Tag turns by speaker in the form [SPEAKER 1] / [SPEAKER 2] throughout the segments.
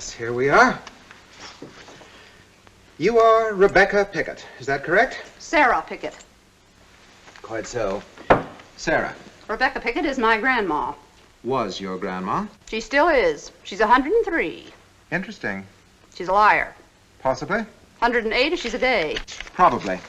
[SPEAKER 1] Yes, here we are. You are Rebecca Pickett, is that correct?
[SPEAKER 2] Sarah Pickett.
[SPEAKER 1] Quite so. Sarah.
[SPEAKER 2] Rebecca Pickett is my grandma.
[SPEAKER 1] Was your grandma?
[SPEAKER 2] She still is. She's 103.
[SPEAKER 1] Interesting.
[SPEAKER 2] She's a liar.
[SPEAKER 1] Possibly?
[SPEAKER 2] 108 if she's a day.
[SPEAKER 1] Probably.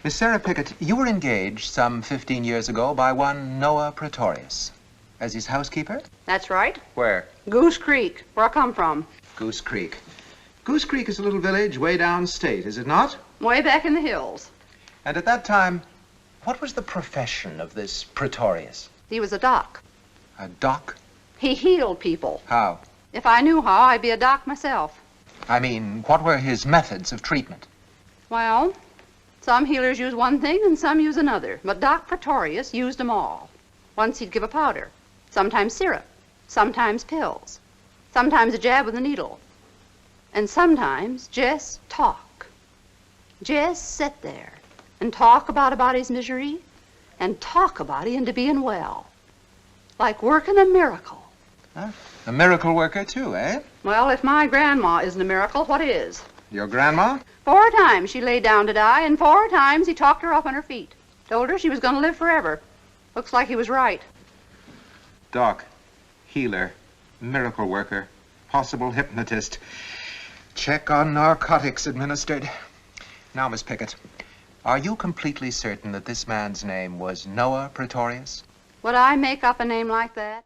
[SPEAKER 1] Miss Sarah Pickett, you were engaged some 15 years ago by one Noah Praetorius as his housekeeper?
[SPEAKER 2] That's right.
[SPEAKER 1] Where?
[SPEAKER 2] Goose Creek, where I come from.
[SPEAKER 1] Goose Creek. Goose Creek is a little village way downstate, is it not?
[SPEAKER 2] Way back in the hills.
[SPEAKER 1] And at that time, what was the profession of this Praetorius?
[SPEAKER 2] He was a doc.
[SPEAKER 1] A doc?
[SPEAKER 2] He healed people.
[SPEAKER 1] How?
[SPEAKER 2] If I knew how, I'd be a doc myself.
[SPEAKER 1] I mean, what were his methods of treatment?
[SPEAKER 2] Well, some healers use one thing and some use another. But Doc Praetorius used them all. Once he'd give a powder, sometimes syrup, sometimes pills, sometimes a jab with a needle, and sometimes just talk. Just sit there and talk about a body's misery and talk a body into being well. Like working a miracle.
[SPEAKER 1] Huh? A miracle worker, too, eh?
[SPEAKER 2] Well, if my grandma isn't a miracle, what is?
[SPEAKER 1] Your grandma?
[SPEAKER 2] 4 times she laid down to die, and 4 times he talked her up on her feet. Told her she was going to live forever. Looks like he was right.
[SPEAKER 1] Doc, healer, miracle worker, possible hypnotist. Check on narcotics administered. Now, Miss Pickett, are you completely certain that this man's name was Noah Praetorius?
[SPEAKER 2] Would I make up a name like that?